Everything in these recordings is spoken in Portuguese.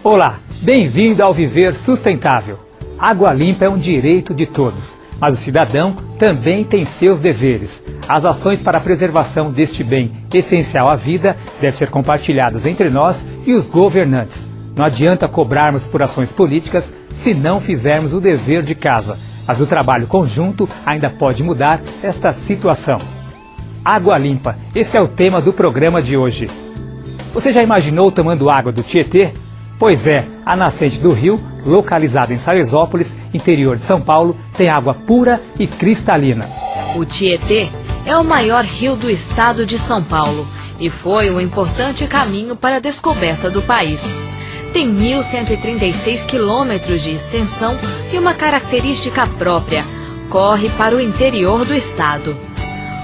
Olá, bem-vindo ao Viver Sustentável. Água limpa é um direito de todos, mas o cidadão também tem seus deveres. As ações para a preservação deste bem essencial à vida devem ser compartilhadas entre nós e os governantes. Não adianta cobrarmos por ações políticas se não fizermos o dever de casa, mas o trabalho conjunto ainda pode mudar esta situação. Água limpa, esse é o tema do programa de hoje. Você já imaginou tomando água do Tietê? Pois é, a nascente do rio, localizada em Salesópolis, interior de São Paulo, tem água pura e cristalina. O Tietê é o maior rio do estado de São Paulo e foi um importante caminho para a descoberta do país. Tem 1.136 quilômetros de extensão e uma característica própria: corre para o interior do estado.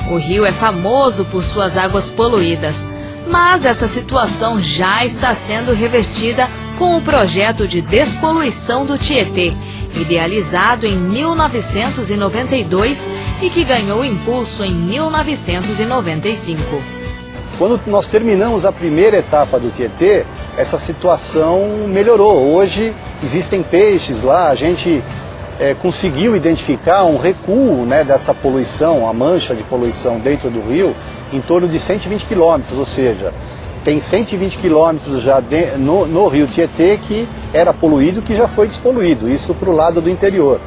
O rio é famoso por suas águas poluídas, mas essa situação já está sendo revertida com o projeto de despoluição do Tietê, idealizado em 1992 e que ganhou impulso em 1995. Quando nós terminamos a primeira etapa do Tietê, essa situação melhorou. Hoje existem peixes lá, a gente conseguiu identificar um recuo, dessa poluição, a mancha de poluição dentro do rio, em torno de 120 quilômetros, ou seja, tem 120 quilômetros já no rio Tietê que era poluído, que já foi despoluído, isso para o lado do interior.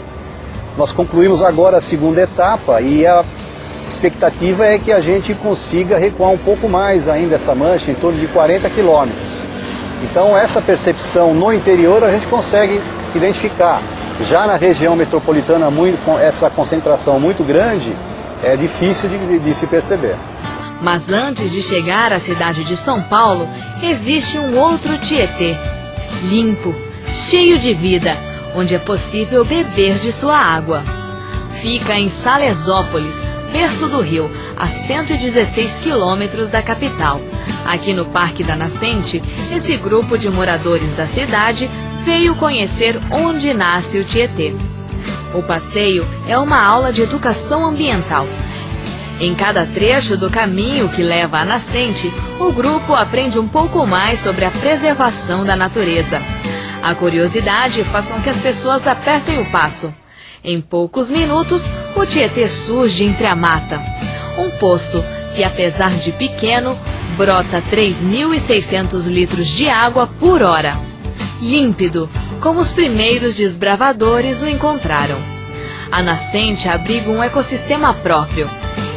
Nós concluímos agora a segunda etapa e a expectativa é que a gente consiga recuar um pouco mais ainda essa mancha, em torno de 40 quilômetros. Então essa percepção no interior a gente consegue identificar. Já na região metropolitana, com essa concentração muito grande, é difícil de se perceber. Mas antes de chegar à cidade de São Paulo, existe um outro Tietê, limpo, cheio de vida, onde é possível beber de sua água. Fica em Salesópolis, berço do rio, a 116 quilômetros da capital. Aqui no Parque da Nascente, esse grupo de moradores da cidade veio conhecer onde nasce o Tietê. O passeio é uma aula de educação ambiental. Em cada trecho do caminho que leva à nascente, o grupo aprende um pouco mais sobre a preservação da natureza. A curiosidade faz com que as pessoas apertem o passo. Em poucos minutos, o Tietê surge entre a mata. Um poço que, apesar de pequeno, brota 3.600 litros de água por hora. Límpido, como os primeiros desbravadores o encontraram. A nascente abriga um ecossistema próprio.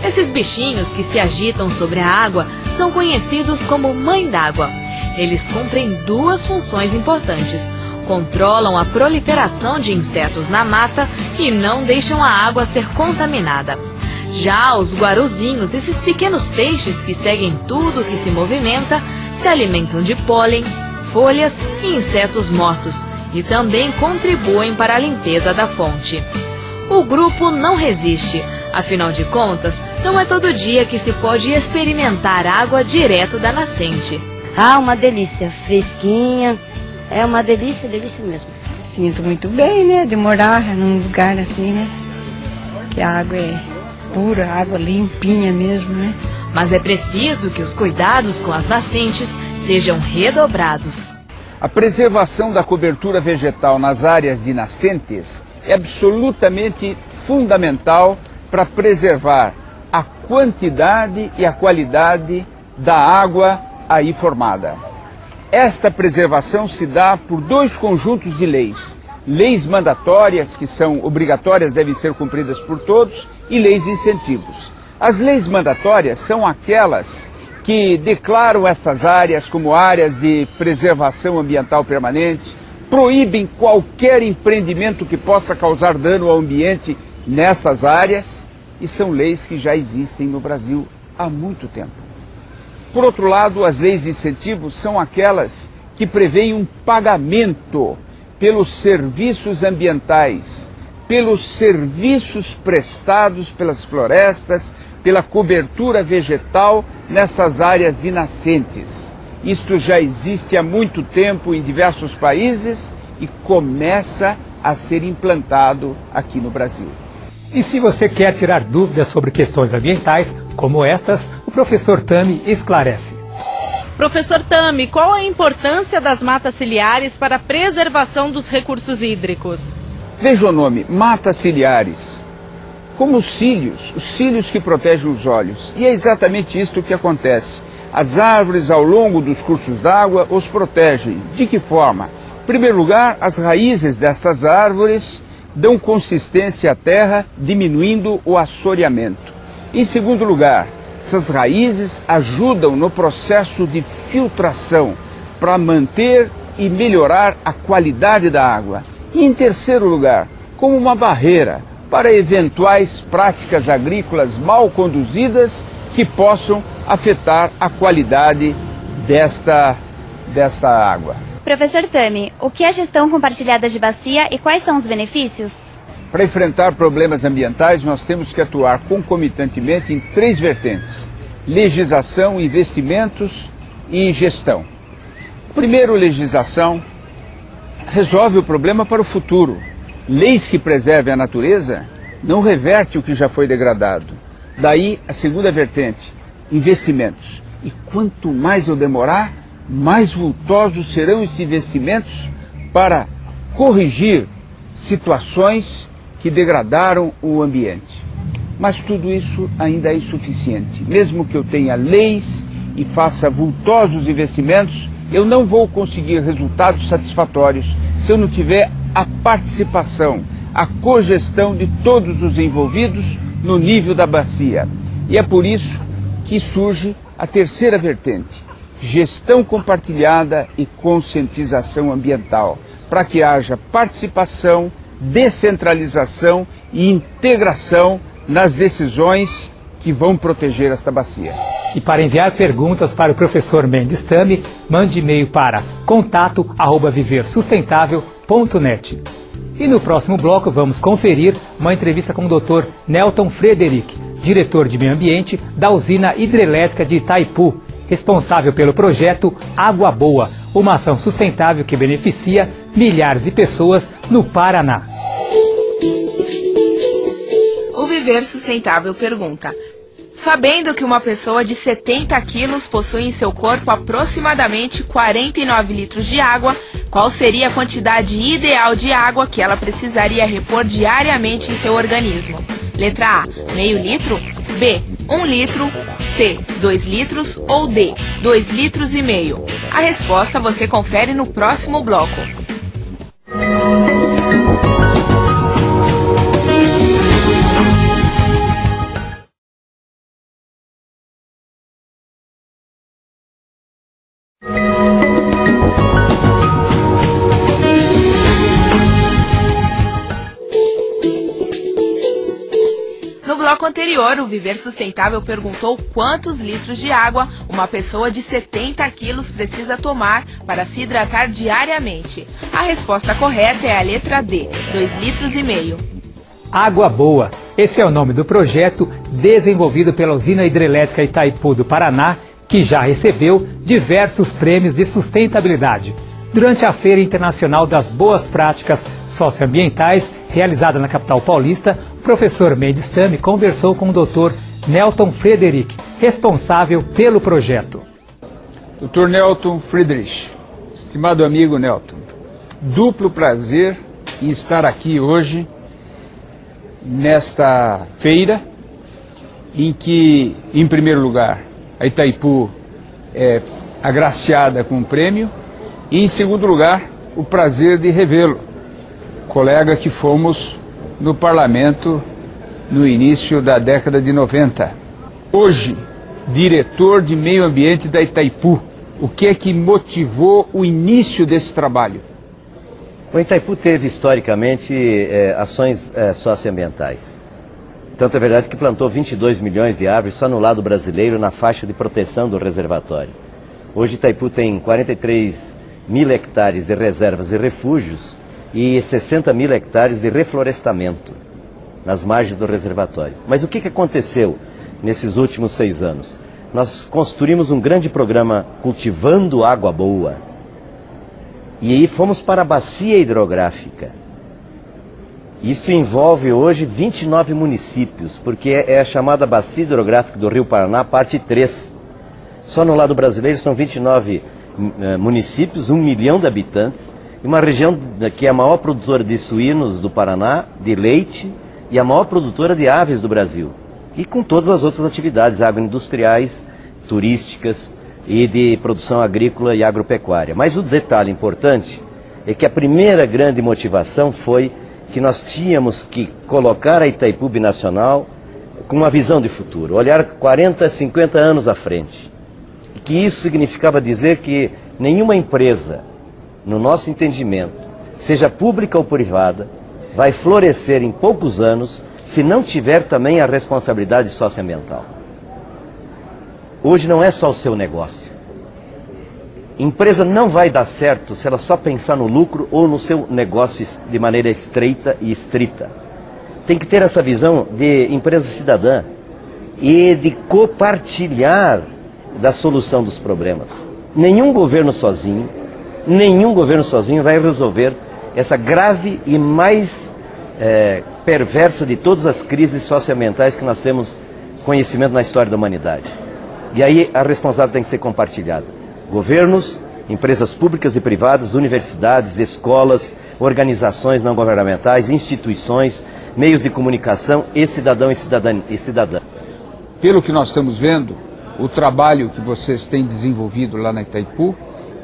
Esses bichinhos que se agitam sobre a água são conhecidos como mãe d'água. Eles cumprem duas funções importantes: controlam a proliferação de insetos na mata e não deixam a água ser contaminada. Já os guaruzinhos, esses pequenos peixes que seguem tudo que se movimenta, se alimentam de pólen, folhas e insetos mortos e também contribuem para a limpeza da fonte. O grupo não resiste. Afinal de contas, não é todo dia que se pode experimentar água direto da nascente. Ah, uma delícia, fresquinha, é uma delícia, delícia mesmo. Sinto muito bem, de morar num lugar assim, que a água é pura, água limpinha mesmo, Mas é preciso que os cuidados com as nascentes sejam redobrados. A preservação da cobertura vegetal nas áreas de nascentes é absolutamente fundamental para preservar a quantidade e a qualidade da água aí formada. Esta preservação se dá por dois conjuntos de leis. Leis mandatórias, que são obrigatórias, devem ser cumpridas por todos, e leis de incentivos. As leis mandatórias são aquelas que declaram estas áreas como áreas de preservação ambiental permanente, proíbem qualquer empreendimento que possa causar dano ao ambiente nessas áreas, e são leis que já existem no Brasil há muito tempo. Por outro lado, as leis de incentivos são aquelas que prevêem um pagamento pelos serviços ambientais, pelos serviços prestados pelas florestas, pela cobertura vegetal nessas áreas de nascentes. Isto já existe há muito tempo em diversos países e começa a ser implantado aqui no Brasil. E se você quer tirar dúvidas sobre questões ambientais, como estas, o professor Tami esclarece. Professor Tami, qual a importância das matas ciliares para a preservação dos recursos hídricos? Veja o nome, matas ciliares. Como os cílios que protegem os olhos. E é exatamente isto que acontece. As árvores, ao longo dos cursos d'água, os protegem. De que forma? Em primeiro lugar, as raízes destas árvores dão consistência à terra, diminuindo o assoreamento. Em segundo lugar, essas raízes ajudam no processo de filtração para manter e melhorar a qualidade da água. E em terceiro lugar, como uma barreira para eventuais práticas agrícolas mal conduzidas que possam afetar a qualidade desta água. Professor Tami, o que é gestão compartilhada de bacia e quais são os benefícios? Para enfrentar problemas ambientais, nós temos que atuar concomitantemente em 3 vertentes: legislação, investimentos e gestão. Primeiro, legislação resolve o problema para o futuro. Leis que preservem a natureza não reverte o que já foi degradado. Daí a segunda vertente, investimentos. E quanto mais eu demorar, mais vultosos serão esses investimentos para corrigir situações que degradaram o ambiente. Mas tudo isso ainda é insuficiente. Mesmo que eu tenha leis e faça vultosos investimentos, eu não vou conseguir resultados satisfatórios se eu não tiver a participação, a cogestão de todos os envolvidos no nível da bacia. E é por isso que surge a terceira vertente, gestão compartilhada e conscientização ambiental, para que haja participação, descentralização e integração nas decisões que vão proteger esta bacia. E para enviar perguntas para o professor Mendes Tami, mande e-mail para contato@viversustentável.net. E no próximo bloco vamos conferir uma entrevista com o Dr. Nelton Frederic, diretor de meio ambiente da usina hidrelétrica de Itaipu, responsável pelo projeto Água Boa, uma ação sustentável que beneficia milhares de pessoas no Paraná. O Viver Sustentável pergunta: sabendo que uma pessoa de 70 quilos possui em seu corpo aproximadamente 49 litros de água, qual seria a quantidade ideal de água que ela precisaria repor diariamente em seu organismo? Letra A, meio litro, B, 1 litro, C, 2 litros ou D, 2 litros e meio. A resposta você confere no próximo bloco. No bloco anterior, o Viver Sustentável perguntou quantos litros de água uma pessoa de 70 quilos precisa tomar para se hidratar diariamente. A resposta correta é a letra D, 2 litros e meio. Água Boa. Esse é o nome do projeto desenvolvido pela usina hidrelétrica Itaipu do Paraná, que já recebeu diversos prêmios de sustentabilidade. Durante a Feira Internacional das Boas Práticas Socioambientais, realizada na capital paulista, o professor Mendes Tami conversou com o Dr. Nelton Frederic, responsável pelo projeto. Dr. Nelton Friedrich, estimado amigo Nelton, duplo prazer em estar aqui hoje, nesta feira, em que, em primeiro lugar, a Itaipu é agraciada com um prêmio, e, em segundo lugar, o prazer de revê-lo, colega que fomos no parlamento no início da década de 90. Hoje, diretor de meio ambiente da Itaipu, o que é que motivou o início desse trabalho? O Itaipu teve, historicamente, ações socioambientais. Tanto é verdade que plantou 22 milhões de árvores só no lado brasileiro, na faixa de proteção do reservatório. Hoje, Itaipu tem 43 mil hectares de reservas e refúgios e 60 mil hectares de reflorestamento nas margens do reservatório. Mas o que aconteceu nesses últimos 6 anos? Nós construímos um grande programa Cultivando Água Boa e aí fomos para a bacia hidrográfica. Isso envolve hoje 29 municípios, porque é a chamada Bacia Hidrográfica do Rio Paraná, parte 3. Só no lado brasileiro são 29 municípios, 1 milhão de habitantes, e uma região que é a maior produtora de suínos do Paraná, de leite, e a maior produtora de aves do Brasil. E com todas as outras atividades agroindustriais, turísticas e de produção agrícola e agropecuária. Mas o detalhe importante é que a primeira grande motivação foi que nós tínhamos que colocar a Itaipu Binacional com uma visão de futuro, olhar 40, 50 anos à frente. E que isso significava dizer que nenhuma empresa, no nosso entendimento, seja pública ou privada, vai florescer em poucos anos se não tiver também a responsabilidade socioambiental. Hoje não é só o seu negócio. Empresa não vai dar certo se ela só pensar no lucro ou no seu negócio de maneira estreita e estrita. Tem que ter essa visão de empresa cidadã e de compartilhar da solução dos problemas. Nenhum governo sozinho vai resolver essa grave e mais perversa de todas as crises socioambientais que nós temos conhecimento na história da humanidade. E aí a responsabilidade tem que ser compartilhada. Governos, empresas públicas e privadas, universidades, escolas, organizações não governamentais, instituições, meios de comunicação e cidadão e cidadã. Pelo que nós estamos vendo, o trabalho que vocês têm desenvolvido lá na Itaipu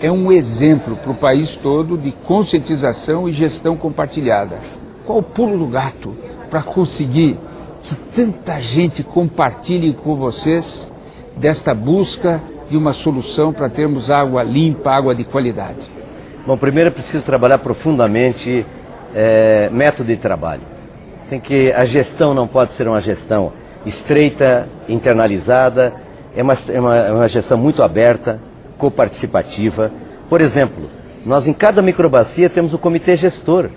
é um exemplo para o país todo de conscientização e gestão compartilhada. Qual o pulo do gato para conseguir que tanta gente compartilhe com vocês desta busca de uma solução para termos água limpa, água de qualidade? Bom, primeiro é preciso trabalhar profundamente método de trabalho. A gestão não pode ser uma gestão estreita, internalizada, é uma gestão muito aberta, coparticipativa. Por exemplo, nós em cada microbacia temos o comitê gestor.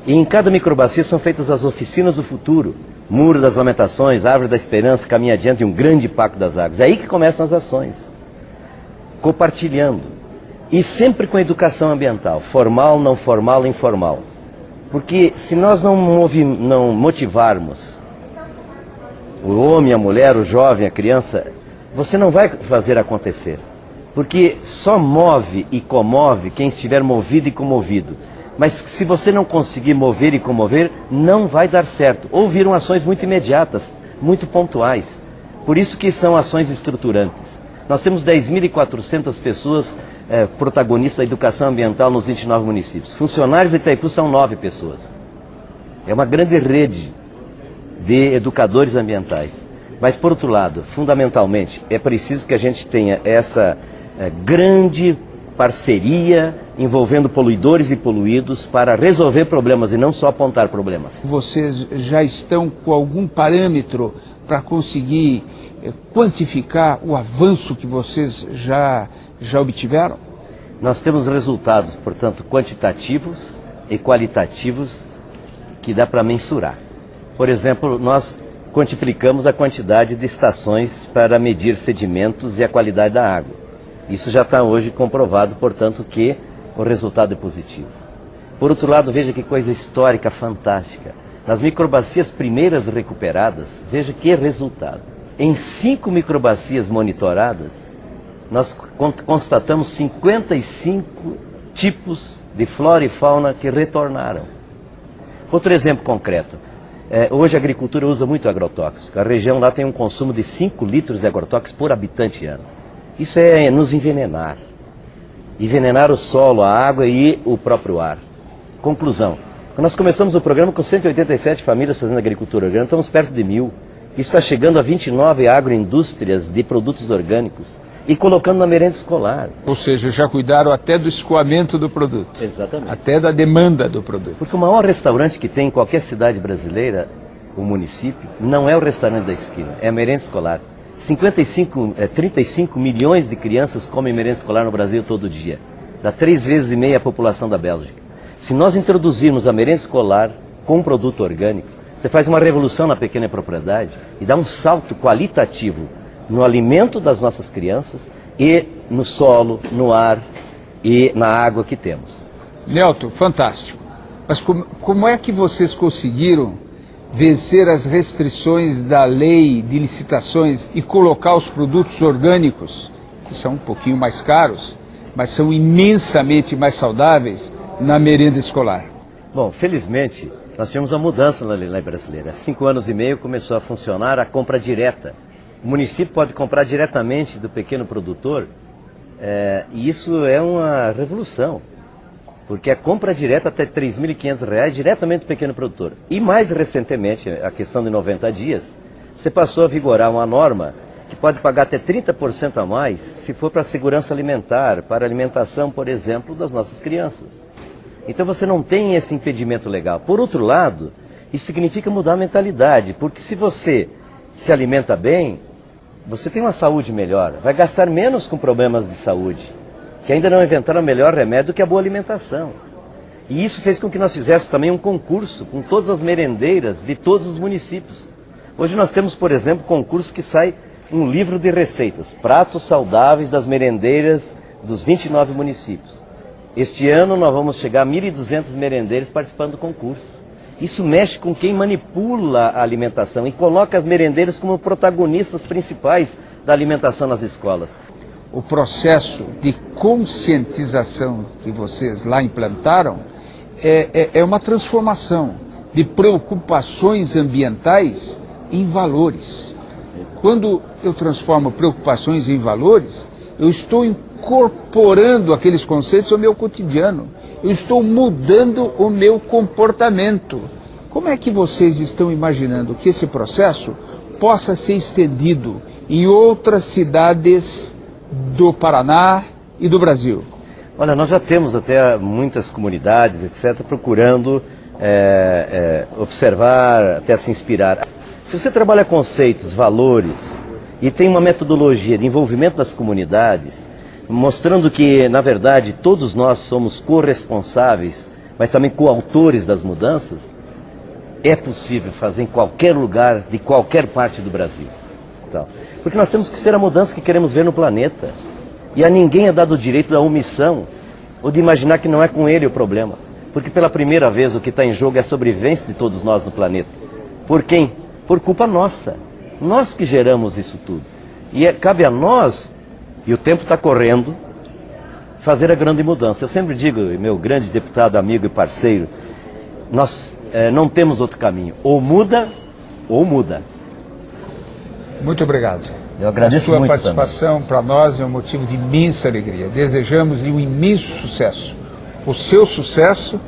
E em cada microbacia são feitas as oficinas do futuro. Muro das Lamentações, Árvore da Esperança, Caminho Adiante e um grande Pacto das Águas. É aí que começam as ações. Compartilhando. E sempre com educação ambiental, formal, não formal, informal. Porque se nós não motivarmos o homem, a mulher, o jovem, a criança, você não vai fazer acontecer. Porque só move e comove quem estiver movido e comovido. Mas se você não conseguir mover e comover, não vai dar certo. Ou viram ações muito imediatas, muito pontuais. Por isso que são ações estruturantes. Nós temos 10.400 pessoas protagonistas da educação ambiental nos 29 municípios. Funcionários da Itaipu são 9 pessoas. É uma grande rede de educadores ambientais. Mas, por outro lado, fundamentalmente, é preciso que a gente tenha essa grande parceria envolvendo poluidores e poluídos para resolver problemas e não só apontar problemas. Vocês já estão com algum parâmetro para conseguir quantificar o avanço que vocês já obtiveram? Nós temos resultados, portanto, quantitativos e qualitativos que dá para mensurar. Por exemplo, nós quantiplicamos a quantidade de estações para medir sedimentos e a qualidade da água. Isso já está hoje comprovado, portanto, que o resultado é positivo. Por outro lado, veja que coisa histórica fantástica. Nas microbacias primeiras recuperadas, veja que resultado. Em 5 microbacias monitoradas, nós constatamos 55 tipos de flora e fauna que retornaram. Outro exemplo concreto. Hoje a agricultura usa muito agrotóxico. A região lá tem um consumo de 5 litros de agrotóxicos por habitante ano. Isso é nos envenenar. Envenenar o solo, a água e o próprio ar. Conclusão. Nós começamos o programa com 187 famílias fazendo agricultura orgânica, estamos perto de 1.000. Está chegando a 29 agroindústrias de produtos orgânicos e colocando na merenda escolar. Ou seja, já cuidaram até do escoamento do produto. Exatamente. Até da demanda do produto. Porque o maior restaurante que tem em qualquer cidade brasileira, o município, não é o restaurante da esquina, é a merenda escolar. 35 milhões de crianças comem merenda escolar no Brasil todo dia. Dá 3 vezes e meia a população da Bélgica. Se nós introduzirmos a merenda escolar com um produto orgânico, você faz uma revolução na pequena propriedade e dá um salto qualitativo no alimento das nossas crianças e no solo, no ar e na água que temos. Nelton, fantástico. Mas como é que vocês conseguiram vencer as restrições da lei de licitações e colocar os produtos orgânicos, que são um pouquinho mais caros, mas são imensamente mais saudáveis, na merenda escolar? Bom, felizmente, nós tivemos uma mudança na lei brasileira. Há 5 anos e meio começou a funcionar a compra direta. O município pode comprar diretamente do pequeno produtor, e isso é uma revolução, porque a compra direta até R$ 3.500 diretamente do pequeno produtor. E mais recentemente, a questão de 90 dias, você passou a vigorar uma norma que pode pagar até 30% a mais se for para a segurança alimentar, para a alimentação, por exemplo, das nossas crianças. Então você não tem esse impedimento legal. Por outro lado, isso significa mudar a mentalidade, porque se você se alimenta bem, você tem uma saúde melhor, vai gastar menos com problemas de saúde, que ainda não inventaram melhor remédio do que a boa alimentação. E isso fez com que nós fizéssemos também um concurso com todas as merendeiras de todos os municípios. Hoje nós temos, por exemplo, concurso que sai um livro de receitas, pratos saudáveis das merendeiras dos 29 municípios. Este ano nós vamos chegar a 1.200 merendeiros participando do concurso. Isso mexe com quem manipula a alimentação e coloca as merendeiras como protagonistas principais da alimentação nas escolas. O processo de conscientização que vocês lá implantaram é uma transformação de preocupações ambientais em valores. Quando eu transformo preocupações em valores, eu estou incorporando aqueles conceitos ao meu cotidiano. Eu estou mudando o meu comportamento. Como é que vocês estão imaginando que esse processo possa ser estendido em outras cidades do Paraná e do Brasil? Olha, nós já temos até muitas comunidades, etc., procurando observar, até se inspirar. Se você trabalha conceitos, valores, e tem uma metodologia de envolvimento das comunidades, mostrando que, na verdade, todos nós somos corresponsáveis, mas também coautores das mudanças, é possível fazer em qualquer lugar, de qualquer parte do Brasil. Então, porque nós temos que ser a mudança que queremos ver no planeta. E a ninguém é dado o direito da omissão, ou de imaginar que não é com ele o problema. Porque pela primeira vez o que está em jogo é a sobrevivência de todos nós no planeta. Por quem? Por culpa nossa. Nós que geramos isso tudo. E cabe a nós, e o tempo está correndo, fazer a grande mudança. Eu sempre digo, meu grande deputado, amigo e parceiro, nós não temos outro caminho. Ou muda, ou muda. Muito obrigado. Eu agradeço muito. A sua muito participação para nós é um motivo de imensa alegria. Desejamos um imenso sucesso. O seu sucesso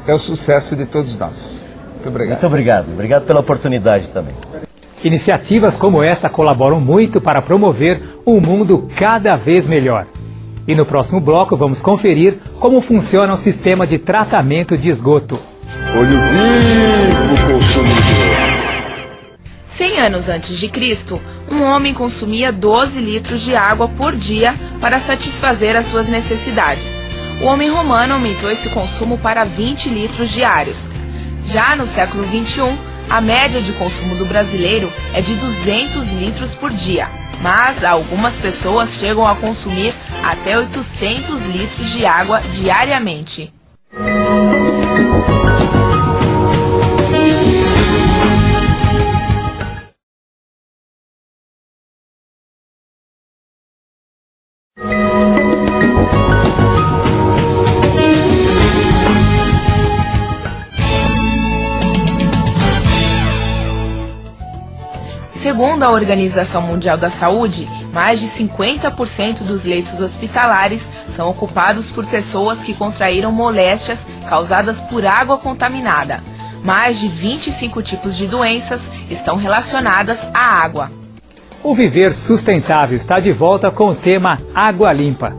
é o sucesso de todos nós. Muito obrigado. Muito obrigado. Obrigado pela oportunidade também. Iniciativas como esta colaboram muito para promover um mundo cada vez melhor. E no próximo bloco vamos conferir como funciona o sistema de tratamento de esgoto. Olho vivo, consumidor. 100 anos antes de Cristo, um homem consumia 12 litros de água por dia para satisfazer as suas necessidades. O homem romano aumentou esse consumo para 20 litros diários. Já no século XXI, a média de consumo do brasileiro é de 200 litros por dia, mas algumas pessoas chegam a consumir até 800 litros de água diariamente. Segundo a Organização Mundial da Saúde, mais de 50% dos leitos hospitalares são ocupados por pessoas que contraíram moléstias causadas por água contaminada. Mais de 25 tipos de doenças estão relacionadas à água. O Viver Sustentável está de volta com o tema Água Limpa.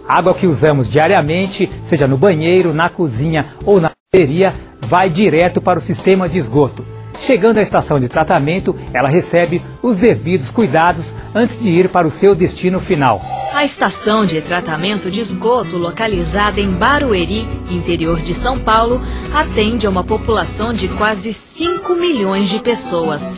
A água que usamos diariamente, seja no banheiro, na cozinha ou na lavanderia, vai direto para o sistema de esgoto. Chegando à estação de tratamento, ela recebe os devidos cuidados antes de ir para o seu destino final. A estação de tratamento de esgoto, localizada em Barueri, interior de São Paulo, atende a uma população de quase 5 milhões de pessoas.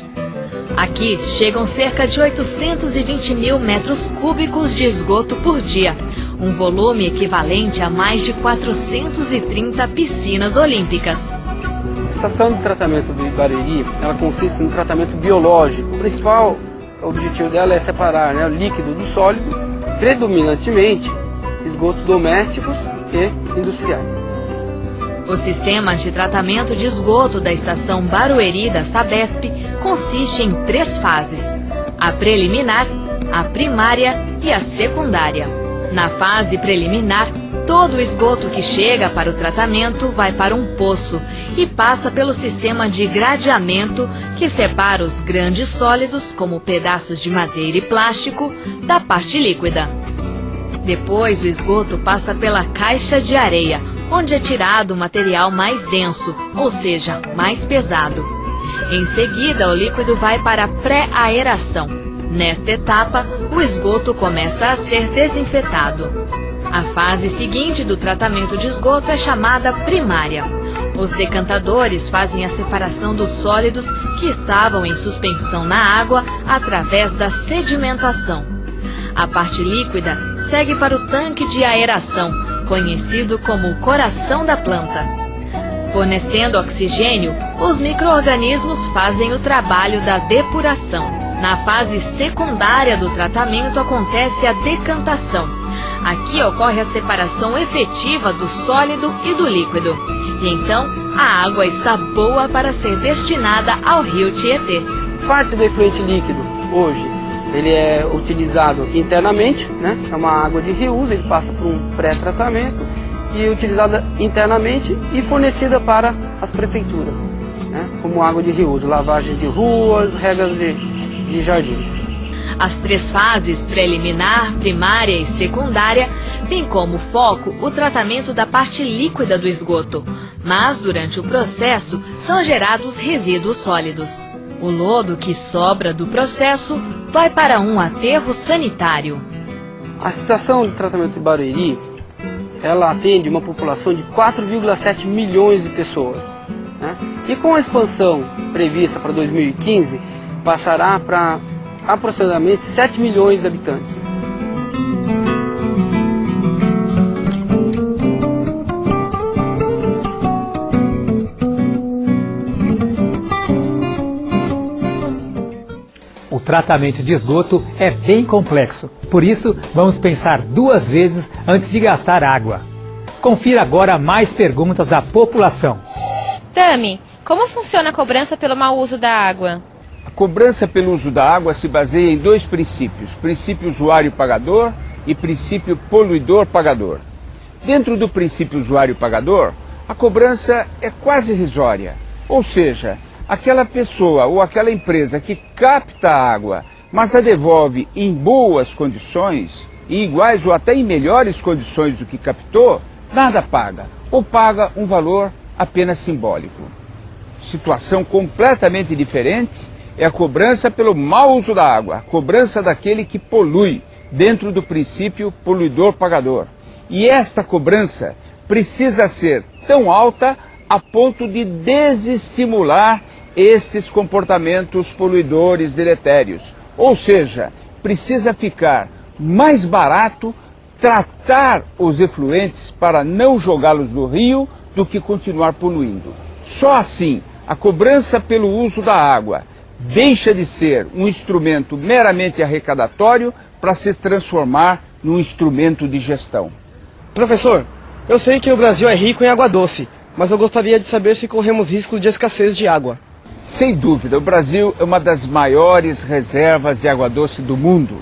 Aqui chegam cerca de 820 mil metros cúbicos de esgoto por dia, um volume equivalente a mais de 430 piscinas olímpicas. estação de tratamento do Barueri, ela consiste no tratamento biológico. O principal objetivo dela é separar, né, o líquido do sólido, predominantemente esgotos domésticos e industriais. O sistema de tratamento de esgoto da estação Barueri da Sabesp consiste em 3 fases: a preliminar, a primária e a secundária. Na fase preliminar, todo o esgoto que chega para o tratamento vai para um poço e passa pelo sistema de gradeamento que separa os grandes sólidos, como pedaços de madeira e plástico, da parte líquida. Depois, o esgoto passa pela caixa de areia, onde é tirado o material mais denso, ou seja, mais pesado. Em seguida, o líquido vai para a pré-aeração. Nesta etapa, o esgoto começa a ser desinfetado. A fase seguinte do tratamento de esgoto é chamada primária. Os decantadores fazem a separação dos sólidos que estavam em suspensão na água através da sedimentação. A parte líquida segue para o tanque de aeração, conhecido como o coração da planta. Fornecendo oxigênio, os micro-organismos fazem o trabalho da depuração. Na fase secundária do tratamento acontece a decantação. Aqui ocorre a separação efetiva do sólido e do líquido. E então, a água está boa para ser destinada ao rio Tietê. Parte do efluente líquido, hoje, ele é utilizado internamente, né? É uma água de reuso, ele passa por um pré-tratamento e é utilizada internamente e fornecida para as prefeituras, né? Como água de reuso, lavagem de ruas, regas de jardins. As 3 fases, preliminar, primária e secundária, têm como foco o tratamento da parte líquida do esgoto, mas durante o processo são gerados resíduos sólidos. O lodo que sobra do processo vai para um aterro sanitário. A estação de tratamento de Barueri, ela atende uma população de 4,7 milhões de pessoas, né? E com a expansão prevista para 2015, passará para aproximadamente 7 milhões de habitantes. O tratamento de esgoto é bem complexo, por isso vamos pensar 2 vezes antes de gastar água. Confira agora mais perguntas da população. Tami, como funciona a cobrança pelo mau uso da água? A cobrança pelo uso da água se baseia em 2 princípios: princípio usuário-pagador e princípio poluidor-pagador. Dentro do princípio usuário-pagador, a cobrança é quase irrisória, ou seja, aquela pessoa ou aquela empresa que capta a água, mas a devolve em boas condições, em iguais ou até em melhores condições do que captou, nada paga, ou paga um valor apenas simbólico. Situação completamente diferente é a cobrança pelo mau uso da água, a cobrança daquele que polui, dentro do princípio poluidor-pagador. E esta cobrança precisa ser tão alta a ponto de desestimular estes comportamentos poluidores deletérios. Ou seja, precisa ficar mais barato tratar os efluentes para não jogá-los no rio do que continuar poluindo. Só assim a cobrança pelo uso da água deixa de ser um instrumento meramente arrecadatório para se transformar num instrumento de gestão. Professor, eu sei que o Brasil é rico em água doce, mas eu gostaria de saber se corremos risco de escassez de água. Sem dúvida, o Brasil é uma das maiores reservas de água doce do mundo.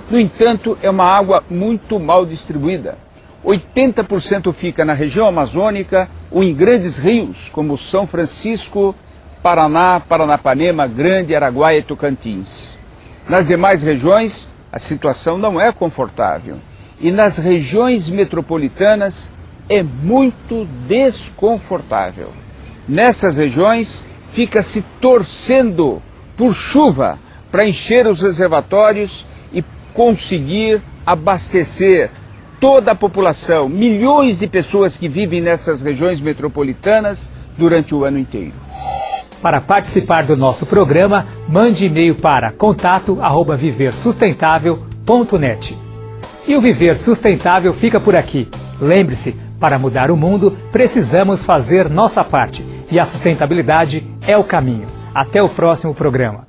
No entanto, é uma água muito mal distribuída. 80% fica na região amazônica ou em grandes rios, como São Francisco, Paraná, Paranapanema, Grande, Araguaia e Tocantins. Nas demais regiões, a situação não é confortável. E nas regiões metropolitanas é muito desconfortável. Nessas regiões, fica-se torcendo por chuva para encher os reservatórios e conseguir abastecer toda a população, milhões de pessoas que vivem nessas regiões metropolitanas durante o ano inteiro. Para participar do nosso programa, mande e-mail para contato@viversustentável.net. E o Viver Sustentável fica por aqui. Lembre-se, para mudar o mundo, precisamos fazer nossa parte. e a sustentabilidade é o caminho. Até o próximo programa.